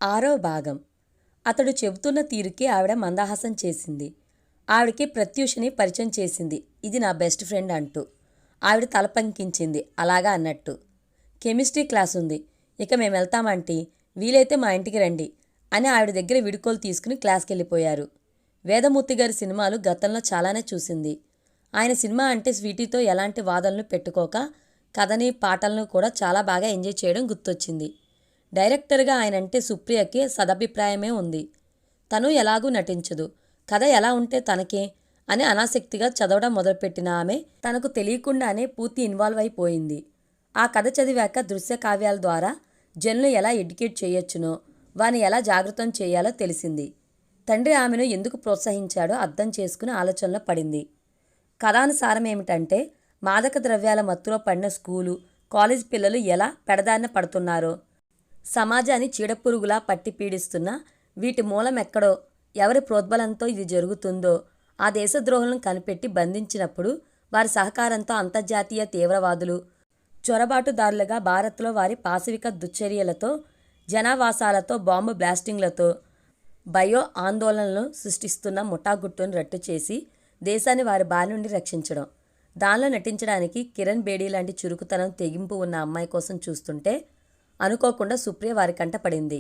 ఆరో భాగం. అతడు చెబుతున్న తీరుకి ఆవిడ మందహాసం చేసింది. ఆవిడకి ప్రత్యూషని పరిచయం చేసింది. ఇది నా బెస్ట్ ఫ్రెండ్ అంటూ. ఆవిడ తల పంకించింది అలాగా అన్నట్టు. కెమిస్ట్రీ క్లాస్ ఉంది, ఇక మేము వెళ్తామంటీ, వీలైతే మా ఇంటికి రండి అని ఆవిడ దగ్గర విడుకోలు తీసుకుని క్లాస్కి వెళ్ళిపోయారు. వేదమూర్తి గారి సినిమాలు గతంలో చాలానే చూసింది. ఆయన సినిమా అంటే స్వీటీతో ఎలాంటి వాదనలు పెట్టుకోక కథని పాటలను కూడా చాలా బాగా ఎంజాయ్ చేయడం గుర్తొచ్చింది. డైరెక్టర్గా ఆయనంటే సుప్రియకి సదభిప్రాయమే ఉంది. తను ఎలాగూ నటించదు, కథ ఎలా ఉంటే తనకే అని అనాసక్తిగా చదవడం మొదలుపెట్టిన ఆమె తనకు తెలియకుండానే పూర్తి ఇన్వాల్వ్ అయిపోయింది. ఆ కథ చదివాక దృశ్య కావ్యాల ద్వారా జనులు ఎలా ఎడ్యుకేట్ చేయొచ్చునో, వారిని ఎలా జాగృతం చేయాలో తెలిసింది. తండ్రి ఆమెను ఎందుకు ప్రోత్సహించాడో అర్థం చేసుకుని ఆలోచనలో పడింది. కథానుసారం ఏమిటంటే, మాదక ద్రవ్యాల మత్తులో పడిన స్కూలు, కాలేజ్ పిల్లలు ఎలా పెడదారిన పడుతున్నారో, సమాజాన్ని చీడపురుగులా పట్టి పీడిస్తున్న వీటి మూలమెక్కడో, ఎవరి ప్రోద్బలంతో ఇది జరుగుతుందో ఆ దేశద్రోహులను కనిపెట్టి బంధించినప్పుడు వారి సహకారంతో అంతర్జాతీయ తీవ్రవాదులు చొరబాటుదారులుగా భారత్లో వారి పాశవిక దుశ్చర్యలతో, జనావాసాలతో బాంబు బ్లాస్టింగ్లతో బయో ఆందోళనలను సృష్టిస్తున్న ముఠాగుట్టును రట్టు చేసి దేశాన్ని వారి బారి నుండి రక్షించడం. దానిలో నటించడానికి కిరణ్ బేడీ లాంటి చురుకుతనం, తెగింపు ఉన్న అమ్మాయి కోసం చూస్తుంటే అనుకోకుండా సుప్రియ వారి కంట పడింది.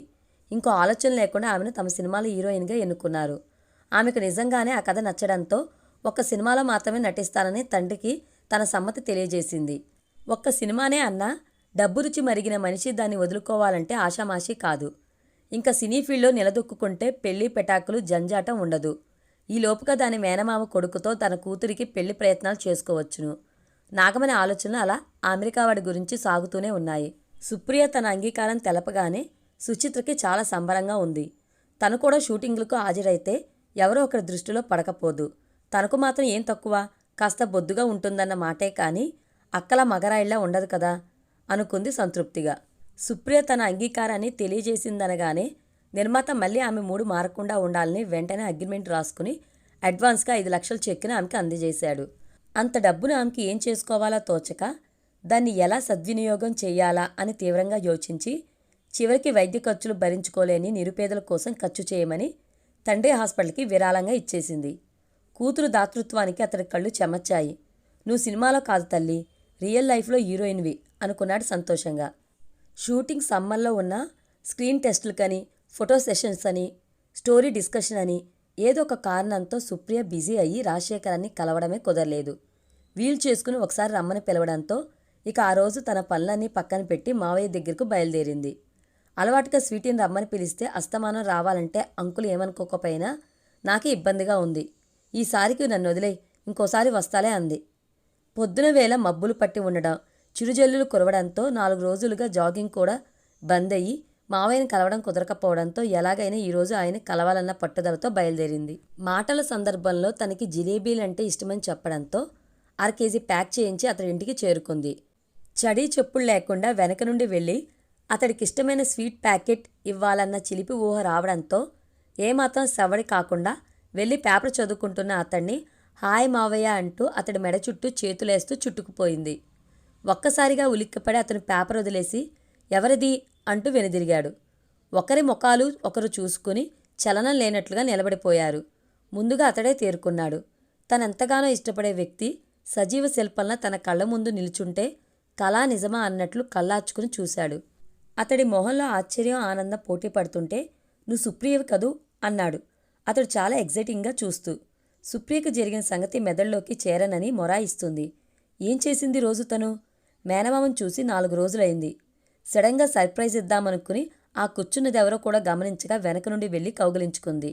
ఇంకో ఆలోచన లేకుండా ఆమెను తమ సినిమాలో హీరోయిన్గా ఎన్నుకున్నారు. ఆమెకు నిజంగానే ఆ కథ నచ్చడంతో ఒక్క సినిమాలో మాత్రమే నటిస్తానని తండ్రికి తన సమ్మతి తెలియజేసింది. ఒక్క సినిమానే అన్నా డబ్బు రుచి మరిగిన మనిషి దాన్ని వదులుకోవాలంటే ఆషామాషీ కాదు. ఇంకా సినీ ఫీల్డ్లో నిలదొక్కుంటే పెళ్లి పెటాకులు జంజాటం ఉండదు. ఈ లోపుగా దాని మేనమామ కొడుకుతో తన కూతురికి పెళ్లి ప్రయత్నాలు చేసుకోవచ్చును. నాగమని ఆలోచనలు అలా అమెరికా వాడి గురించి సాగుతూనే ఉన్నాయి. సుప్రియ తన అంగీకారం తెలపగానే సుచిత్రకి చాలా సంబరంగా ఉంది. తను కూడా షూటింగ్లకు హాజరైతే ఎవరో ఒకరి దృష్టిలో పడకపోదు. తనకు మాత్రం ఏం తక్కువ, కాస్త బొద్దుగా ఉంటుందన్న మాటే కానీ అక్కల మగరాయిళ్లా ఉండదు కదా అనుకుంది సంతృప్తిగా. సుప్రియ తన అంగీకారాన్ని తెలియజేసిందనగానే నిర్మాత మళ్ళీ ఆమె మూడు మారకుండా ఉండాలని వెంటనే అగ్రిమెంట్ రాసుకుని అడ్వాన్స్గా 5 లక్షల చెక్కుని ఆమెకి అందజేశాడు. అంత డబ్బును ఆమెకి ఏం చేసుకోవాలో తోచక దాన్ని ఎలా సద్వినియోగం చేయాలా అని తీవ్రంగా యోచించి చివరికి వైద్య ఖర్చులు భరించుకోలేని నిరుపేదల కోసం ఖర్చు చేయమని తండ్రి హాస్పిటల్కి విరాళంగా ఇచ్చేసింది. కూతురు దాతృత్వానికి అతడి కళ్ళు చెమర్చాయి. నువ్వు సినిమాలో కాదు తల్లి, రియల్ లైఫ్లో హీరోయిన్వి అనుకున్నాడు సంతోషంగా. షూటింగ్ సమ్మర్లో ఉన్న స్క్రీన్ టెస్టులకని, ఫోటో సెషన్స్ అని, స్టోరీ డిస్కషన్ అని ఏదో ఒక కారణంతో సుప్రియ బిజీ అయ్యి రాజశేఖరాన్ని కలవడమే కుదరలేదు. వీలు చేసుకుని ఒకసారి రమ్మని పిలవడంతో ఇక ఆ రోజు తన పనులన్నీ పక్కన పెట్టి మావయ్య దగ్గరకు బయలుదేరింది. అలవాటుగా స్వీటీని రమ్మని పిలిస్తే అస్తమానం రావాలంటే అంకులు ఏమనుకోకపోయినా నాకే ఇబ్బందిగా ఉంది. ఈసారికి నన్ను వదిలే, ఇంకోసారి వస్తాలే అంది. పొద్దున వేళ మబ్బులు పట్టి ఉండడం, చిరుజల్లులు కురవడంతో 4 రోజులుగా జాగింగ్ కూడా బంద్ అయ్యి మావయ్యని కలవడం కుదరకపోవడంతో ఎలాగైనా ఈరోజు ఆయన కలవాలన్న పట్టుదలతో బయలుదేరింది. మాటల సందర్భంలో తనకి జిలేబీలంటే ఇష్టమని చెప్పడంతో 1/2 కేజీ ప్యాక్ చేయించి అతడి ఇంటికి చేరుకుంది. చడీ చెప్పులు లేకుండా వెనక నుండి వెళ్ళి అతడికిష్టమైన స్వీట్ ప్యాకెట్ ఇవ్వాలన్న చిలిపి ఊహ రావడంతో ఏమాత్రం సవడి కాకుండా వెళ్ళి పేపర్ చదువుకుంటున్న అతన్ని హాయ్ మావయ్య అంటూ అతడి మెడ చుట్టూ చేతులేస్తూ చుట్టుకుపోయింది. ఒక్కసారిగా ఉలిక్కిపడి అతను పేపర్ వదిలేసి ఎవరిది అంటూ వెనుదిరిగాడు. ఒకరి ముఖాలు ఒకరు చూసుకుని చలనం లేనట్లుగా నిలబడిపోయారు. ముందుగా అతడే తేరుకున్నాడు. తనెంతగానో ఇష్టపడే వ్యక్తి సజీవ శిల్పంలా తన కళ్ళ ముందు నిల్చుంటే కళా నిజమా అన్నట్లు కళ్ళార్చుకుని చూశాడు. అతడి మొహంలో ఆశ్చర్యం, ఆనందం పోటీ పడుతుంటే నువ్వు సుప్రియవి కదూ అన్నాడు అతడు చాలా ఎగ్జైటింగ్గా చూస్తూ. సుప్రియకు జరిగిన సంగతి మెదడులోకి చేరనని మొరాయిస్తుంది. ఏం చేసింది రోజు తను? మేనమామను చూసి 4 రోజులైంది. సడన్గా సర్ప్రైజ్ ఇద్దామనుకుని ఆ కూర్చున్నదెవరో కూడా గమనించగా వెనక నుండి వెళ్ళి కౌగిలించుకుంది.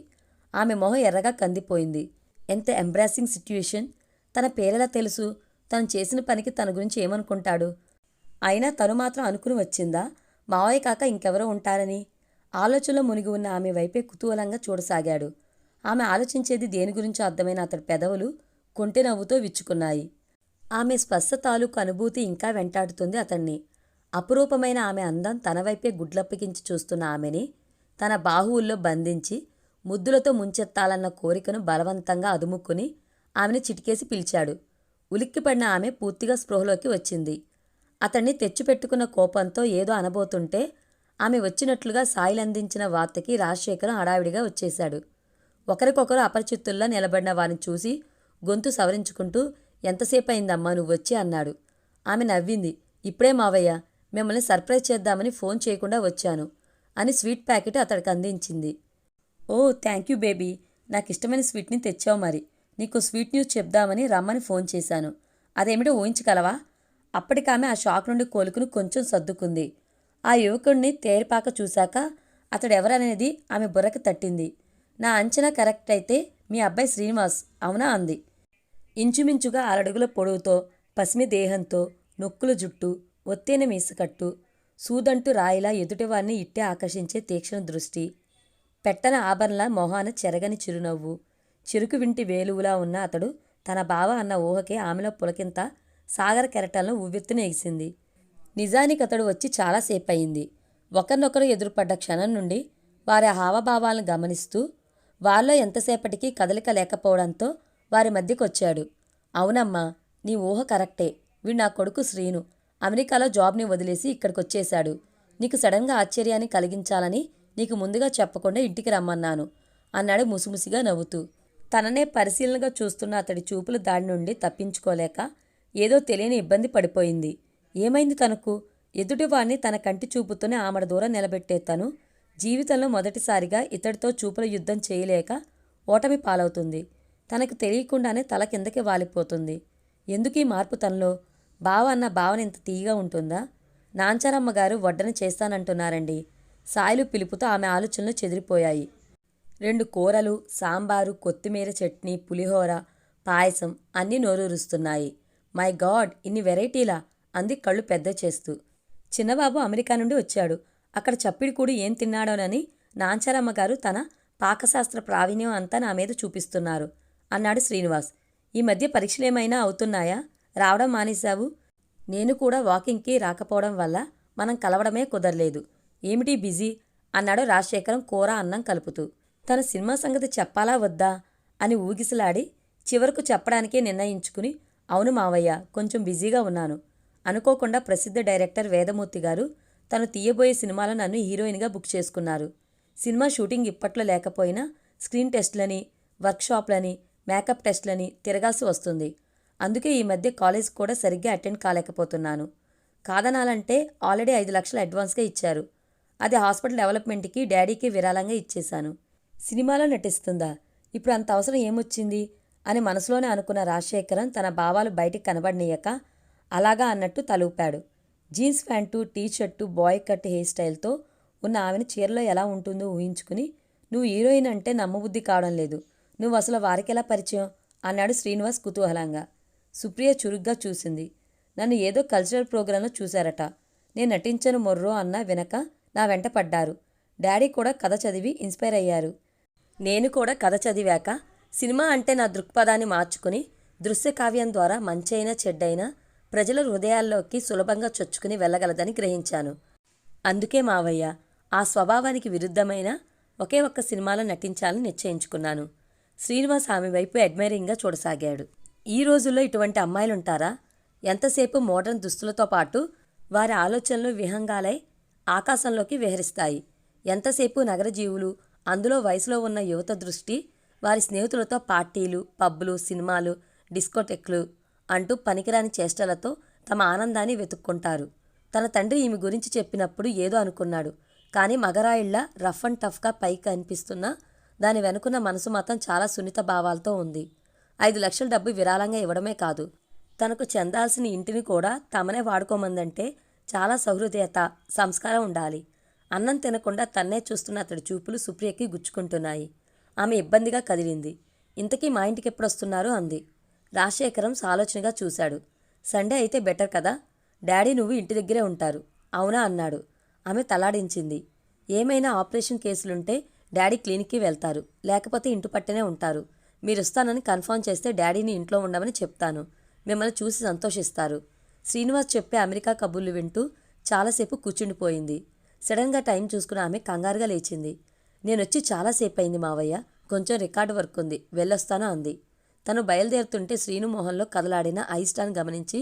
ఆమె మొహం ఎర్రగా కందిపోయింది. ఎంత ఎంబ్రాసింగ్ సిట్యుయేషన్! తన పేరెలా తెలుసు? తను చేసిన పనికి తన గురించి ఏమనుకుంటాడు? అయినా తను మాత్రం అనుకుని వచ్చిందా మావయ్య కాక ఇంకెవరో ఉంటారని? ఆలోచనలో మునిగి ఉన్న ఆమె వైపే కుతూహలంగా చూడసాగాడు. ఆమె ఆలోచించేది దేని గురించో అర్థమైన అతడి పెదవులు కొంటె నవ్వుతో విచ్చుకున్నాయి. ఆమె స్పర్శ తాలూకు అనుభూతి ఇంకా వెంటాడుతుంది అతన్ని. అపురూపమైన ఆమె అందం తన వైపే గుడ్లప్పగించి చూస్తున్న ఆమెని తన బాహువుల్లో బంధించి ముద్దులతో ముంచెత్తాలన్న కోరికను బలవంతంగా అదుముకుని ఆమెని చిటికేసి పిలిచాడు. ఉలిక్కిపడిన ఆమె పూర్తిగా స్పృహలోకి వచ్చింది. అతన్ని తెచ్చిపెట్టుకున్న కోపంతో ఏదో అనబోతుంటే ఆమె వచ్చినట్లుగా సాయిల్ అందించిన వార్తకి రాజశేఖరం హడావిడిగా వచ్చేశాడు. ఒకరికొకరు అపరిచితుల్లా నిలబడిన వారిని చూసి గొంతు సవరించుకుంటూ, ఎంతసేపు అయిందమ్మా నువ్వు వచ్చి అన్నాడు. ఆమె నవ్వింది. ఇప్పుడే మావయ్య, మిమ్మల్ని సర్ప్రైజ్ చేద్దామని ఫోన్ చేయకుండా వచ్చాను అని స్వీట్ ప్యాకెట్ అతడికి అందించింది. ఓ థ్యాంక్ యూ బేబీ, నాకు ఇష్టమైన స్వీట్ని తెచ్చావు. మరి నీకు స్వీట్ న్యూస్ చెప్దామని రమ్మని ఫోన్ చేశాను. అదేమిటో ఊహించగలవా? అప్పటికామె ఆ షాక్ నుండి కోలుకుని కొంచెం సర్దుకుంది. ఆ యువకుడిని తేరిపాక చూశాక అతడెవరనేది ఆమె బుర్రకి తట్టింది. నా అంచనా కరెక్ట్ అయితే మీ అబ్బాయి శ్రీనివాస్ అవునా అంది. ఇంచుమించుగా 6 అడుగుల పొడవుతో, పసిమి దేహంతో, నొక్కుల జుట్టు, ఒత్తైన మీసకట్టు, సూదంటూ రాయిలా ఎదుటివారిని ఇట్టే ఆకర్షించే తీక్షణ దృష్టి, పెట్టన ఆభరణల మొహాన చెరగని చిరునవ్వు, చిరుకు వింటి వేలువులా ఉన్న అతడు తన బావ అన్న ఊహకే ఆమెలో పులకింత సాగర కెరటాలను ఉవ్వెత్తున ఎగిసింది. నిజానికి అతడు వచ్చి చాలాసేపు అయింది. ఒకరినొకరు ఎదురుపడ్డ క్షణం నుండి వారి హావభావాలను గమనిస్తూ, వాళ్ళలో ఎంతసేపటికి కదలిక లేకపోవడంతో వారి మధ్యకొచ్చాడు. అవునమ్మా, నీ ఊహ కరెక్టే. వీడు నా కొడుకు శ్రీను. అమెరికాలో జాబ్ని వదిలేసి ఇక్కడికొచ్చేశాడు. నీకు సడన్గా ఆశ్చర్యాన్ని కలిగించాలని నీకు ముందుగా చెప్పకుండా ఇంటికి రమ్మన్నాను అన్నాడు ముసిముసిగా నవ్వుతూ. తననే పరిశీలనగా చూస్తున్న అతడి చూపుల దాడి నుండి తప్పించుకోలేక ఏదో తెలియని ఇబ్బంది పడిపోయింది. ఏమైంది తనకు? ఎదుటివాణ్ణి తన కంటి చూపుతూనే ఆమెడ దూరం నిలబెట్టే తను జీవితంలో మొదటిసారిగా ఇతడితో చూపుల యుద్ధం చేయలేక ఓటమి పాలవుతుంది. తనకు తెలియకుండానే తల కిందకి వాలిపోతుంది. ఎందుకీ మార్పు తనలో? బావ అన్న భావన ఇంత తీయగా ఉంటుందా? నాంచారమ్మగారు వడ్డన చేస్తానంటున్నారండి. సాయిలు పిలుపుతో ఆమె ఆలోచనలు చెదిరిపోయాయి. 2 కూరలు, సాంబారు, కొత్తిమీర చట్నీ, పులిహోర, పాయసం అన్నీ నోరూరుస్తున్నాయి. మై గాడ్, ఇన్ని వెరైటీలా అంది కళ్ళు పెద్ద చేస్తూ. చిన్నబాబు అమెరికా నుండి వచ్చాడు. అక్కడ చప్పిడికూడు ఏం తిన్నాడోనని నాంచారమ్మగారు తన పాకశాస్త్ర ప్రావీణ్యం అంతా నా మీద చూపిస్తున్నారు అన్నాడు శ్రీనివాస్. ఈ మధ్య పరీక్షలేమైనా అవుతున్నాయా? రావడం మానేశావు? నేను కూడా వాకింగ్కి రాకపోవడం వల్ల మనం కలవడమే కుదరలేదు. ఏమిటి బిజీ అన్నాడు రాజశేఖరం కూర అన్నం కలుపుతూ. తన సినిమా సంగతి చెప్పాలా వద్దా అని ఊగిసలాడి చివరకు చెప్పడానికే నిర్ణయించుకుని, అవును మావయ్య, కొంచెం బిజీగా ఉన్నాను. అనుకోకుండా ప్రసిద్ధ డైరెక్టర్ వేదమూర్తి గారు తను తీయబోయే సినిమాలో నన్ను హీరోయిన్గా బుక్ చేసుకున్నారు. సినిమా షూటింగ్ ఇప్పట్లో లేకపోయినా స్క్రీన్ టెస్ట్లని, వర్క్షాప్లని, మేకప్ టెస్ట్లని తిరగాల్సి వస్తుంది. అందుకే ఈ మధ్య కాలేజ్ కూడా సరిగ్గా అటెండ్ కాలేకపోతున్నాను. కాదనాలంటే ఆల్రెడీ 5 లక్షలు అడ్వాన్స్గా ఇచ్చారు. అది హాస్పిటల్ డెవలప్మెంట్కి డాడీకి విరాళంగా ఇచ్చేశాను. సినిమాలో నటిస్తుందా? ఇప్పుడు అంత అవసరం ఏమొచ్చింది అని మనసులోనే అనుకున్న రాజశేఖరం తన భావాలు బయటికి కనబడనీయక అలాగా అన్నట్టు తలూపాడు. Jeans pant, T shirt, boy cut hair స్టైల్తో ఉన్న ఆమెను చీరలో ఎలా ఉంటుందో ఊహించుకుని, నువ్వు హీరోయిన్ అంటే నమ్మబుద్ధి కావడం లేదు. నువ్వు అసలు వారికెలా పరిచయం అన్నాడు శ్రీనివాస్ కుతూహలంగా. సుప్రియ చురుగ్గా చూసింది. నన్ను ఏదో కల్చరల్ ప్రోగ్రాంలో చూశారట. నేను నటించను మొర్రో అన్నా వినక నా వెంట పడ్డారు. డాడీ కూడా కథ చదివి ఇన్స్పైర్ అయ్యారు. నేను కూడా కథ చదివాక సినిమా అంటే నా దృక్పథాన్ని మార్చుకుని దృశ్య కావ్యం ద్వారా మంచైనా చెడ్డైనా ప్రజల హృదయాల్లోకి సులభంగా చొచ్చుకుని వెళ్ళగలదని గ్రహించాను. అందుకే మావయ్య, ఆ స్వభావానికి విరుద్ధమైన ఒకే ఒక్క సినిమాలో నటించాలని నిశ్చయించుకున్నాను. శ్రీనివాస్ ఆమె వైపు అడ్మైరింగ్గా చూడసాగాడు. ఈ రోజుల్లో ఇటువంటి అమ్మాయిలుంటారా? ఎంతసేపు మోడర్న్ దుస్తులతో పాటు వారి ఆలోచనలు విహంగాలై ఆకాశంలోకి విహరిస్తాయి. ఎంతసేపు నగర జీవులు, అందులో వయసులో ఉన్న యువత దృష్టి వారి స్నేహితులతో పార్టీలు, పబ్బులు, సినిమాలు, డిస్కోటెక్లు అంటూ పనికిరాని చేష్టలతో తమ ఆనందాన్ని వెతుక్కుంటారు. తన తండ్రి ఈమె గురించి చెప్పినప్పుడు ఏదో అనుకున్నాడు. కానీ మగరాయిళ్ల రఫ్ అండ్ టఫ్గా పైకి అనిపిస్తున్నా దాని వెనుకున్న మనసు మాత్రం చాలా సున్నిత భావాలతో ఉంది. 5 లక్షల డబ్బు విరాళంగా ఇవ్వడమే కాదు, తనకు చెందాల్సిన ఇంటిని కూడా తమనే వాడుకోమందంటే చాలా సహృదయత, సంస్కారం ఉండాలి. అన్నం తినకుండా తన్నే చూస్తున్న అతడి చూపులు సుప్రియకి గుచ్చుకుంటున్నాయి. ఆమె ఇబ్బందిగా కదిలింది. ఇంతకీ మా ఇంటికి ఎప్పుడొస్తున్నారు అంది. రాజశేఖరం సాలోచనగా చూశాడు. సండే అయితే బెటర్ కదా, డాడీ నువ్వు ఇంటి దగ్గరే ఉంటారు. అవునా అన్నాడు. ఆమె తలాడించింది. ఏమైనా ఆపరేషన్ కేసులుంటే డాడీ క్లినిక్కి వెళ్తారు, లేకపోతే ఇంటి పట్టునే ఉంటారు. మీరు వస్తానని కన్ఫర్మ్ చేస్తే డాడీని ఇంట్లో ఉండమని చెప్తాను. మిమ్మల్ని చూసి సంతోషిస్తారు. శ్రీనివాస్ చెప్పే అమెరికా కబుర్లు వింటూ చాలాసేపు కూర్చుండిపోయింది. సడన్గా టైం చూసుకుని ఆమె కంగారుగా లేచింది. నేనొచ్చి చాలాసేపు అయింది మావయ్య, కొంచెం రికార్డు వర్క్ ఉంది, వెళ్ళొస్తాను అంది. తను బయలుదేరుతుంటే శ్రీను మొహంలో కదలాడిన అయిష్టాన్ని గమనించి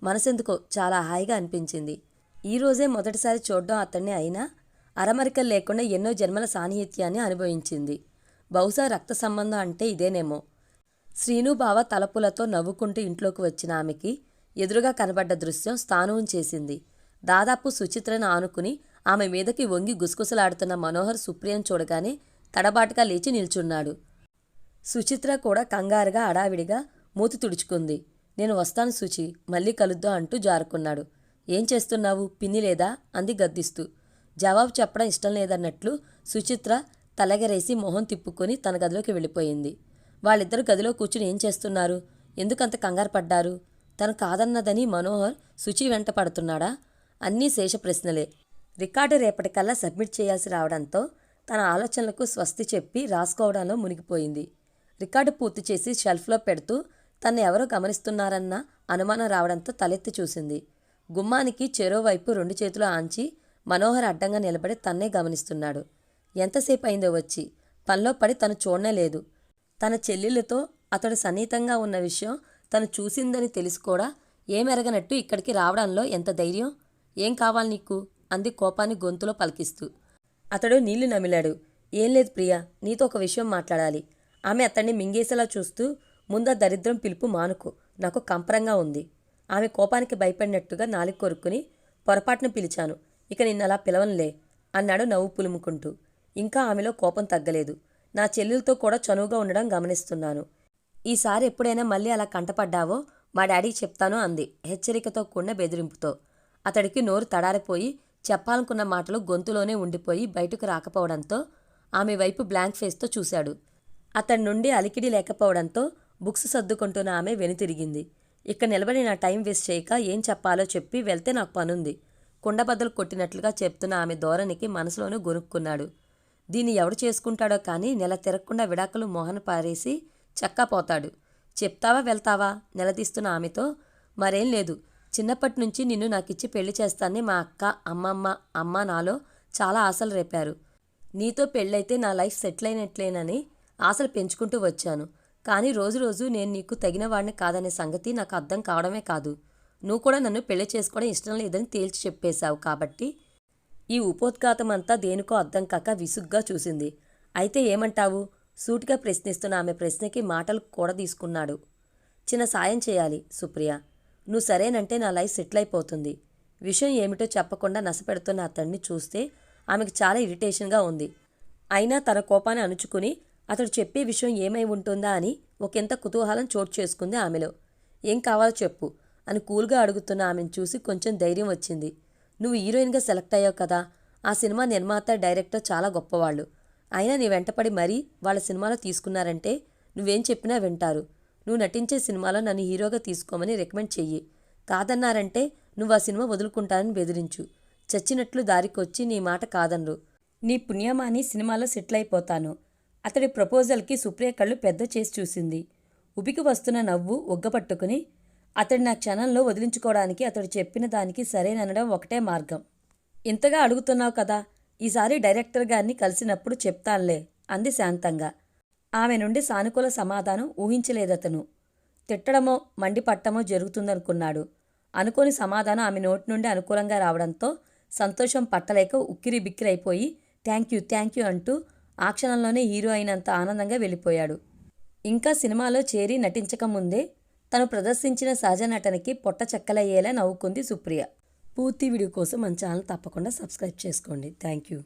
మనసెందుకో చాలా హాయిగా అనిపించింది. ఈరోజే మొదటిసారి చూడడం అతన్ని అయినా అరమరికలు లేకుండా ఎన్నో జన్మల సాన్నిహిత్యాన్ని అనుభవించింది. బహుశా రక్త సంబంధం అంటే ఇదేనేమో. శ్రీను బావ తలపులతో నవ్వుకుంటూ ఇంట్లోకి వచ్చిన ఆమెకి ఎదురుగా కనబడ్డ దృశ్యం స్థానువం చేసింది. దాదాపు సుచిత్రను ఆనుకుని ఆమె మీదకి వంగి గుసగుసలాడుతున్న మనోహర్ సుప్రియను చూడగానే తడబాటుగా లేచి నిల్చున్నాడు. సుచిత్ర కూడా కంగారుగా హడావిడిగా మూతి తుడుచుకుంది. నేను వస్తాను సుచి, మళ్ళీ కలుద్దాం అంటూ జారుకున్నాడు. ఏం చేస్తున్నావు, పిన్ని లేదా అంది గద్దిస్తూ. జవాబు చెప్పడం ఇష్టం లేదన్నట్లు సుచిత్ర తలగరేసి మొహం తిప్పుకొని తన గదిలోకి వెళ్ళిపోయింది. వాళ్ళిద్దరూ గదిలో కూర్చుని ఏం చేస్తున్నారు, ఎందుకంత కంగారు పడ్డారు? తను కాదన్నదని మనోహర్ శుచి వెంట పడుతున్నాడా? అన్నీ శేష ప్రశ్నలే. రికార్డు రేపటికల్లా సబ్మిట్ చేయాల్సి రావడంతో తన ఆలోచనలకు స్వస్తి చెప్పి రాసుకోవడంలో మునిగిపోయింది. రికార్డు పూర్తి చేసి షెల్ఫ్లో పెడుతూ తను ఎవరో గమనిస్తున్నారన్న అనుమానం రావడంతో తలెత్తి చూసింది. గుమ్మానికి చెరోవైపు 2 చేతులు ఆంచి మనోహర్ అడ్డంగా నిలబడి తన్నే గమనిస్తున్నాడు. ఎంతసేపు అయిందో వచ్చి? పనిలో పడి తను చూడనే లేదు. తన చెల్లెళ్ళతో అతడు సన్నిహితంగా ఉన్న విషయం తను చూసిందని తెలిసి కూడా ఏమెరగనట్టు ఇక్కడికి రావడంలో ఎంత ధైర్యం? ఏం కావాలి నీకు అంది కోపాన్ని గొంతులో పలికిస్తూ. అతడు నీళ్లు నమిలాడు. ఏం లేదు ప్రియా, నీతో ఒక విషయం మాట్లాడాలి. ఆమె అతన్ని మింగేసేలా చూస్తూ ముందా దరిద్రం పిలుపు మానుకో, నాకు కంపరంగా ఉంది. ఆమె కోపానికి భయపడినట్టుగా నాలుగు కొరుక్కుని పొరపాటున పిలిచాను. ఇక నిన్నలా పిలవనులే అన్నాడు నవ్వు పులుముకుంటూ. ఇంకా ఆమెలో కోపం తగ్గలేదు. నా చెల్లెలతో కూడా చనువుగా ఉండడం గమనిస్తున్నాను. ఈసారి ఎప్పుడైనా మళ్ళీ అలా కంటపడ్డావో మా డాడీకి చెప్తాను అంది హెచ్చరికతో కూడిన బెదిరింపుతో. అతడికి నోరు తడారిపోయి చెప్పాలనుకున్న మాటలు గొంతులోనే ఉండిపోయి బయటకు రాకపోవడంతో ఆమె వైపు బ్లాంక్ ఫేస్తో చూశాడు. అతడి నుండి అలికిడి లేకపోవడంతో బుక్స్ సర్దుకుంటున్న ఆమె వెనుతిరిగింది. ఇక్కడ నిలబడి నా టైం వేస్ట్ చేయక ఏం చెప్పాలో చెప్పి వెళ్తే నాకు పనుంది. కుండబద్దలు కొట్టినట్లుగా చెప్తున్న ఆమె ధోరణికి మనసులోనూ గొనుక్కున్నాడు. దీన్ని ఎవడు చేసుకుంటాడో కానీ నెల తిరగకుండా విడాకులు మోహన పారేసి చక్కాపోతాడు. చెప్తావా వెళ్తావా నిలదీస్తున్న ఆమెతో. మరేం లేదు, చిన్నప్పటి నుంచి నిన్ను నాకిచ్చి పెళ్లి చేస్తానని మా అక్క, అమ్మ నాలో చాలా ఆశలు రేపారు. నీతో పెళ్ళైతే నా లైఫ్ సెటిల్ అయినట్లేనని ఆశలు పెంచుకుంటూ వచ్చాను. కానీ రోజు రోజు నేను నీకు తగిన వాడిని కాదనే సంగతి నాకు అర్థం కావడమే కాదు, నువ్వు కూడా నన్ను పెళ్లి చేసుకోవడం ఇష్టం లేదని తేల్చి చెప్పేశావు. కాబట్టి ఈ ఉపోద్ఘాతం అంతా దేనికో అర్థం కాక విసుగ్గా చూసింది. అయితే ఏమంటావు సూటిగా ప్రశ్నిస్తున్న ఆమె ప్రశ్నకి మాటలు కూడా తీసుకున్నాడు. చిన్న సాయం చేయాలి సుప్రియ, నువ్వు సరేనంటే నా లైఫ్ సెటిల్ అయిపోతుంది. విషయం ఏమిటో చెప్పకుండా నసపెడుతున్న అతన్ని చూస్తే ఆమెకు చాలా ఇరిటేషన్గా ఉంది. అయినా తన కోపాన్ని అణుచుకుని అతడు చెప్పే విషయం ఏమై ఉంటుందా అని ఒకంత కుతూహలం చోటు చేసుకుంది ఆమెలో. ఏం కావాలో చెప్పు అని కూల్గా అడుగుతున్న ఆమెను చూసి కొంచెం ధైర్యం వచ్చింది. నువ్వు హీరోయిన్గా సెలెక్ట్ అయ్యావు కదా, ఆ సినిమా నిర్మాత, డైరెక్టర్ చాలా గొప్పవాళ్ళు. అయినా నీ వెంటపడి మరీ వాళ్ళ సినిమాలో తీసుకున్నారంటే నువ్వేం చెప్పినా వింటారు. నువ్వు నటించే సినిమాలో నన్ను హీరోగా తీసుకోమని రికమెండ్ చెయ్యి. కాదన్నారంటే నువ్వు ఆ సినిమా వదులుకుంటానని బెదిరించు. చచ్చినట్లు దారికొచ్చి నీ మాట కాదనరు. నీ పుణ్యమాని సినిమాలో సెటిల్ అయిపోతాను. అతడి ప్రపోజల్కి సుప్రియ కళ్ళు పెద్ద చేసి చూసింది. ఉబికి వస్తున్న నవ్వు ఒగ్గపట్టుకుని అతడి నా క్షణంలో వదిలించుకోవడానికి అతడు చెప్పిన దానికి సరేననడం ఒకటే మార్గం. ఇంతగా అడుగుతున్నావు కదా, ఈసారి డైరెక్టర్ గారిని కలిసినప్పుడు చెప్తానులే అంది శాంతంగా. ఆమె నుండి సానుకూల సమాధానం ఊహించలేదతను. తిట్టడమో మండిపట్టమో జరుగుతుందనుకున్నాడు. అనుకోని సమాధానం ఆమె నోటి నుండి అనుకూలంగా రావడంతో సంతోషం పట్టలేక ఉక్కిరి బిక్కిరైపోయి థ్యాంక్ యూ అంటూ ఆ క్షణంలోనే హీరో అయినంత ఆనందంగా వెళ్ళిపోయాడు. ఇంకా సినిమాలో చేరి నటించకముందే తను ప్రదర్శించిన సహజ నటనకి పొట్ట చెక్కలయ్యేలా నవ్వుకుంది సుప్రియ. పూర్తి వీడియో కోసం మన ఛానల్ తప్పకుండా సబ్స్క్రైబ్ చేసుకోండి. Thank you.